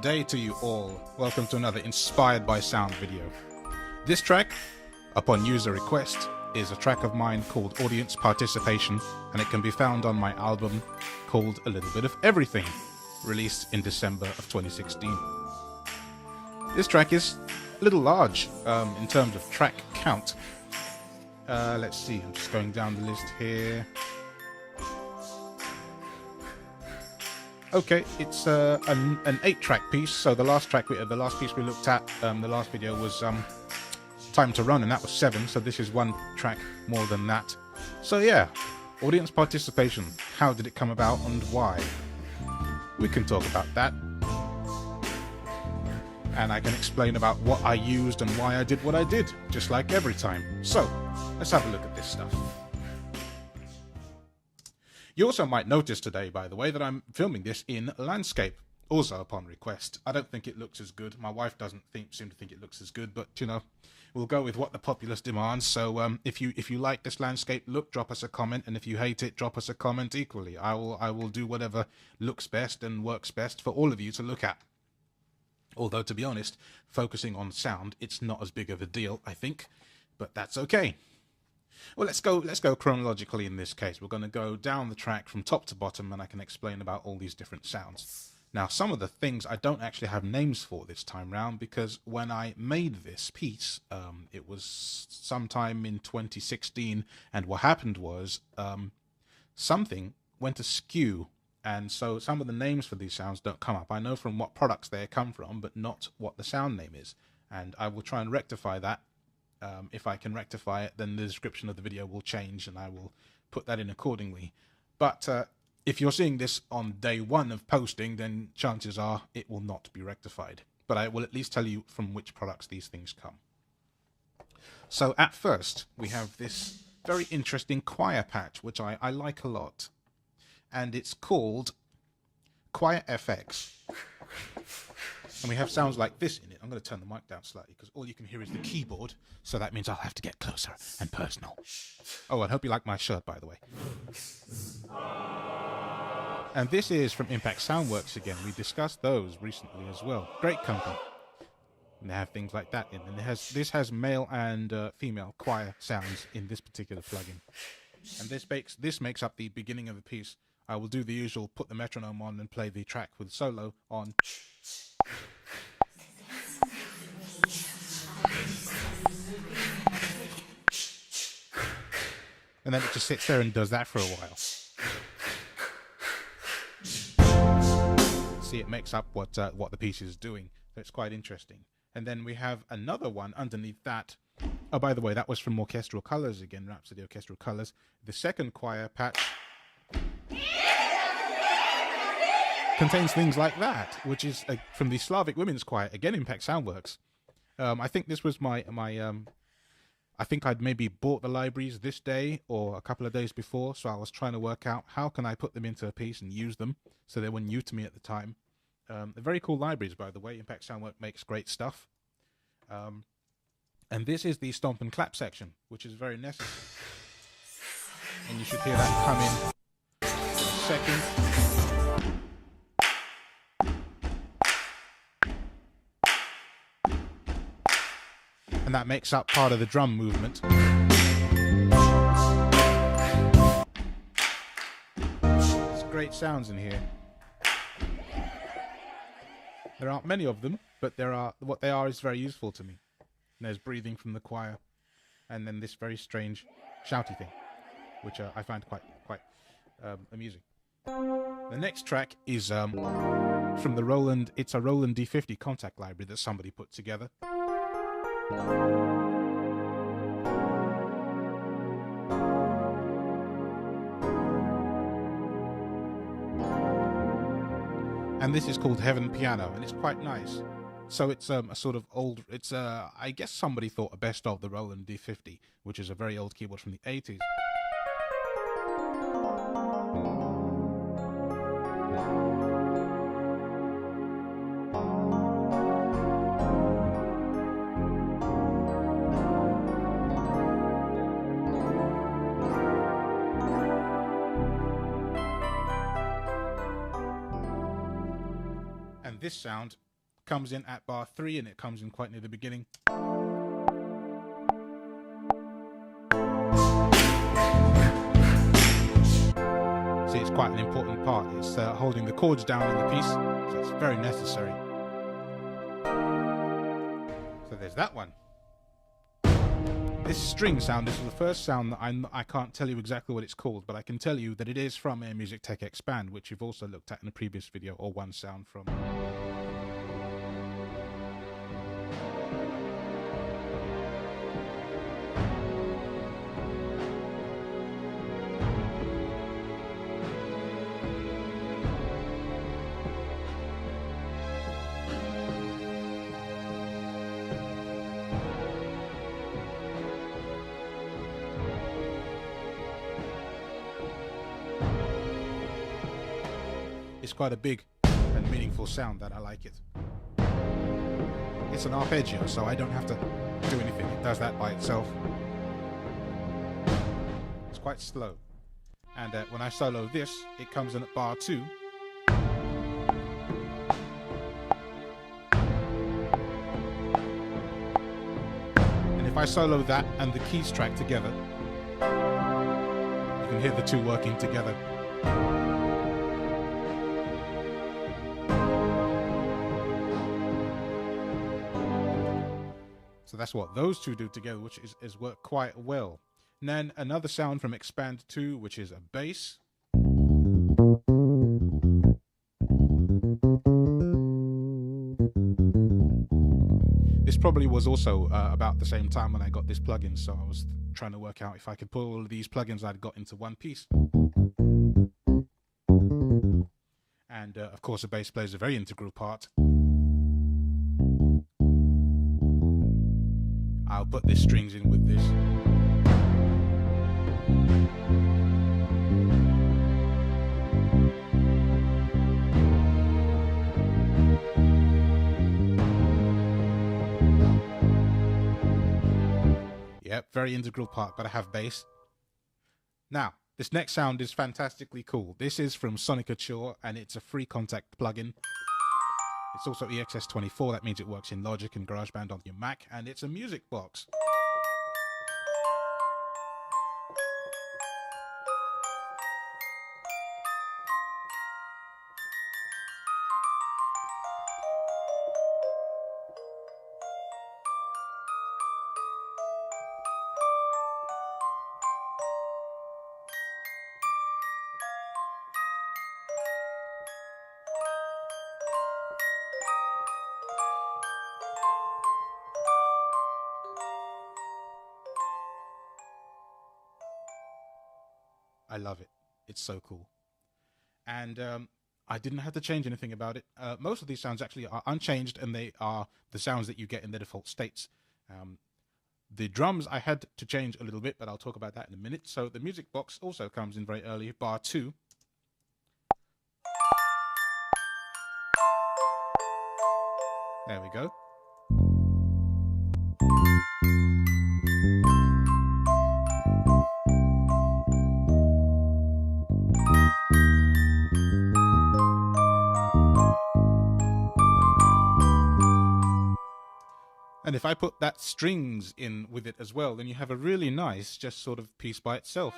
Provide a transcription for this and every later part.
day to you all. Welcome to another Inspired by Sound video. This track, upon user request, is a track of mine called Audience Participation, and it can be found on my album called A Little Bit of Everything, released in December of 2016. This track is a little large in terms of track count. Let's see, I'm just going down the list here. Okay, it's an 8-track piece. So the last piece we looked at, the last video was Time to Run, and that was 7. So this is 1 track more than that. So yeah, audience participation. How did it come about and why? We can talk about that, and I can explain about what I used and why I did what I did, just like every time. So let's have a look at this stuff. You also might notice today, by the way, that I'm filming this in landscape, also upon request. I don't think it looks as good. My wife doesn't seem to think it looks as good, but you know, we'll go with what the populace demands. So if you like this landscape look, drop us a comment, and if you hate it, drop us a comment equally. I will do whatever looks best and works best for all of you to look at. Although, to be honest, focusing on sound, it's not as big of a deal, I think, but that's okay. Well, let's go chronologically in this case. We're going to go down the track from top to bottom, and I can explain about all these different sounds. Now, some of the things I don't actually have names for this time round, because when I made this piece, it was sometime in 2016, and what happened was something went askew, and so some of the names for these sounds don't come up. I know from what products they come from, but not what the sound name is, and I will try and rectify that. If I can rectify it, then the description of the video will change, and I will put that in accordingly. But if you're seeing this on day 1 of posting, then chances are it will not be rectified. But I will at least tell you from which products these things come. So at first, we have this very interesting choir patch, which I like a lot. And it's called Choir FX. And we have sounds like this in it. I'm going to turn the mic down slightly because all you can hear is the keyboard. So that means I'll have to get closer and personal. Oh, I hope you like my shirt, by the way. And this is from Impact Soundworks again. We discussed those recently as well. Great company. And they have things like that in. And this has male and female choir sounds in this particular plugin. And this makes up the beginning of the piece. I will do the usual, put the metronome on and play the track with solo on. And then it just sits there and does that for a while. See, it makes up what the piece is doing. So it's quite interesting. And then we have another one underneath that. Oh, by the way, that was from Orchestral Colors again, Rhapsody Orchestral Colors. The second choir patch contains things like that, which is from the Slavic Women's Choir, again, Impact Soundworks. I think this was my I think I'd maybe bought the libraries this day or a couple of days before, so I was trying to work out how can I put them into a piece and use them, so they were new to me at the time. They're very cool libraries, by the way. Impact Soundworks makes great stuff. And this is the stomp and clap section, which is very necessary. And you should hear that come in a second. And that makes up part of the drum movement. There's great sounds in here. There aren't many of them, but what they are is very useful to me. And there's breathing from the choir, and then this very strange shouty thing, which I find quite amusing. The next track is from the Roland. It's a Roland D50 contact library that somebody put together. And this is called Heaven Piano, and it's quite nice. So it's a sort of old, I guess somebody thought a best of the Roland D50, which is a very old keyboard from the 80s. This sound comes in at bar 3, and it comes in quite near the beginning. See, it's quite an important part. It's holding the chords down in the piece, so it's very necessary. So there's that one. This string sound, this is the first sound that I can't tell you exactly what it's called, but I can tell you that it is from Air Music Tech Expand, which you've also looked at in a previous video, or one sound from. It's quite a big and meaningful sound that I like it. It's an arpeggio, so I don't have to do anything. It does that by itself. It's quite slow. And when I solo this, it comes in at bar 2. And if I solo that and the keys track together, you can hear the two working together. So that's what those two do together, which is work quite well. And then another sound from Expand 2, which is a bass. This probably was also about the same time when I got this plugin, so I was trying to work out if I could put all of these plugins I'd got into one piece. And of course, the bass plays a very integral part. I'll put the strings in with this. Yep, very integral part, but I have bass. Now, this next sound is fantastically cool. This is from Sonicature, and it's a free contact plugin. It's also EXS24, that means it works in Logic and GarageBand on your Mac, and it's a music box. I love it. It's so cool. And I didn't have to change anything about it. Most of these sounds actually are unchanged, and they are the sounds that you get in their default states. The drums I had to change a little bit, but I'll talk about that in a minute. So the music box also comes in very early, bar 2. There we go. And if I put that strings in with it as well, then you have a really nice, just sort of piece by itself.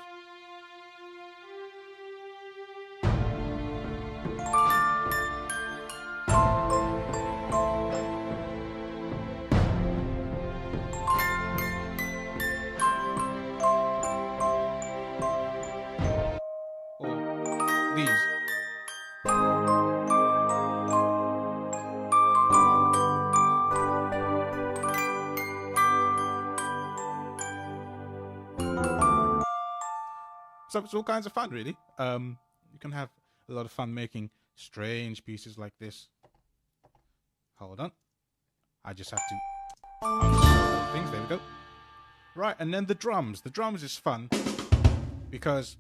Or these. So it's all kinds of fun, really. You can have a lot of fun making strange pieces like this. Hold on. I just have to unscrew things. There we go. Right, and then the drums. The drums is fun because,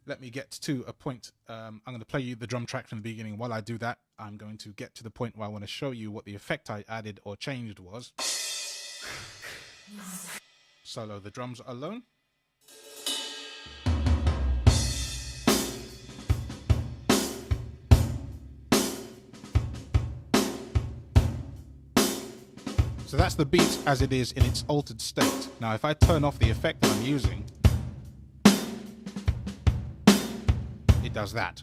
let me get to a point. I'm going to play you the drum track from the beginning. While I do that, I'm going to get to the point where I want to show you what the effect I added or changed was. Solo the drums alone. So that's the beat as it is in its altered state. Now if I turn off the effect that I'm using, it does that.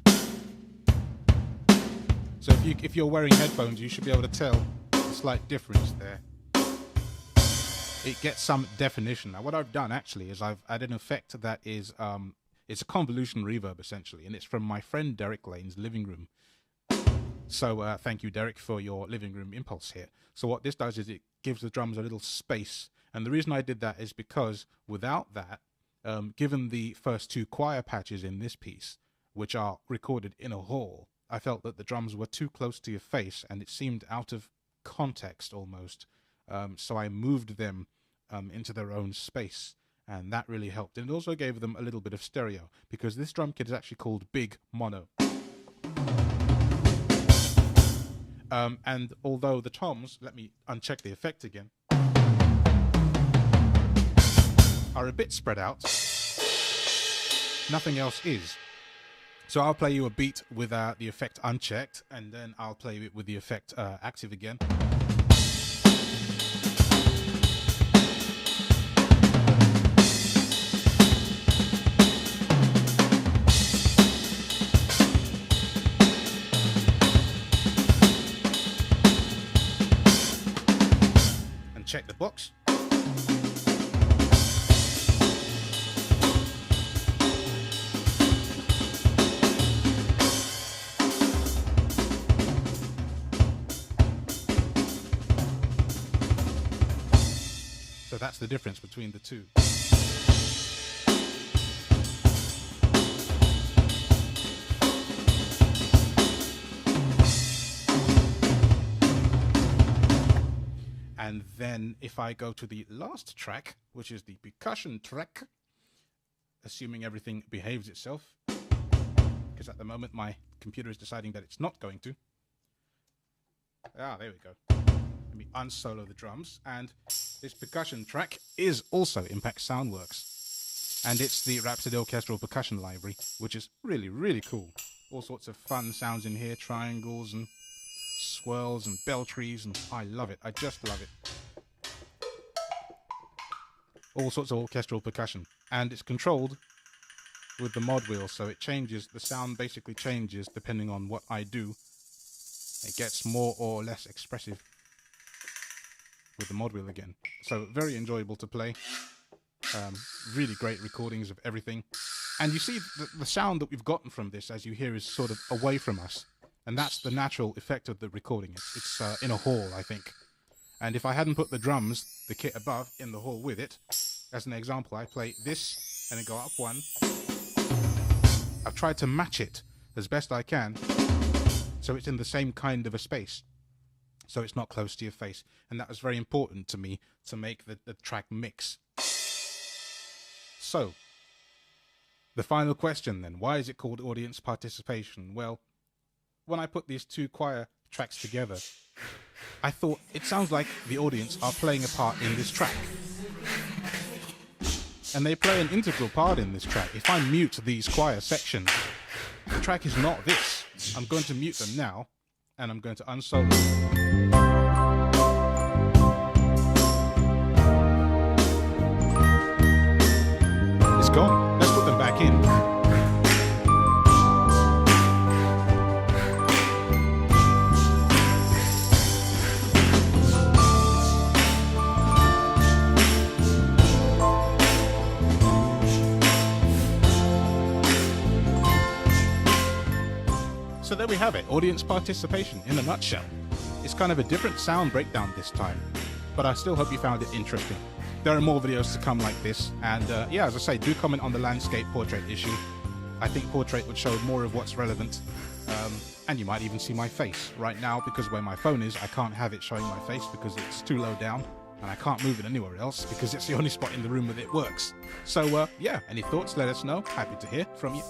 So if you're wearing headphones, you should be able to tell a slight difference there. It gets some definition. Now what I've done actually is I've added an effect that is it's a convolution reverb essentially, and it's from my friend Derek Lane's living room. So thank you, Derek, for your living room impulse here. So what this does is it gives the drums a little space, and the reason I did that is because without that, given the first two choir patches in this piece, which are recorded in a hall, I felt that the drums were too close to your face and it seemed out of context almost. So I moved them into their own space, and that really helped. And it also gave them a little bit of stereo, because this drum kit is actually called Big Mono. And although the toms, let me uncheck the effect again, are a bit spread out, nothing else is. So I'll play you a beat with the effect unchecked, and then I'll play it with the effect active again. Check the box. So that's the difference between the two. And then if I go to the last track, which is the percussion track, assuming everything behaves itself, because at the moment my computer is deciding that it's not going to. Ah, there we go. Let me unsolo the drums. And this percussion track is also Impact Soundworks. And it's the Rhapsody Orchestral Percussion Library, which is really, really cool. All sorts of fun sounds in here, triangles and swirls and bell trees, and I love it. I just love it. All sorts of orchestral percussion, and it's controlled with the mod wheel, so it changes. The sound basically changes depending on what I do. It gets more or less expressive with the mod wheel again. So very enjoyable to play. Really great recordings of everything, and you see the sound that we've gotten from this, as you hear, is sort of away from us. And that's the natural effect of the recording. It's in a hall, I think. And if I hadn't put the drums, the kit above, in the hall with it, as an example, I play this and then go up one. I've tried to match it as best I can, so it's in the same kind of a space, so it's not close to your face. And that was very important to me to make the track mix. So, the final question then, why is it called audience participation? Well, when I put these two choir tracks together, I thought it sounds like the audience are playing a part in this track. And they play an integral part in this track. If I mute these choir sections, the track is not this. I'm going to mute them now, and I'm going to unsolo. It's gone. Let's put them back in. So there we have it, audience participation in a nutshell. It's kind of a different sound breakdown this time, but I still hope you found it interesting. There are more videos to come like this, and yeah, as I say, do comment on the landscape portrait issue. I think portrait would show more of what's relevant, and you might even see my face. Right now, because where my phone is, I can't have it showing my face because it's too low down, and I can't move it anywhere else because it's the only spot in the room that it works. So yeah, any thoughts, let us know. Happy to hear from you.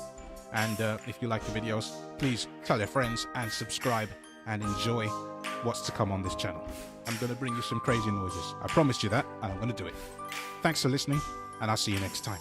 And if you like the videos, please tell your friends and subscribe and enjoy what's to come on this channel. I'm going to bring you some crazy noises. I promised you that, and I'm going to do it. Thanks for listening, and I'll see you next time.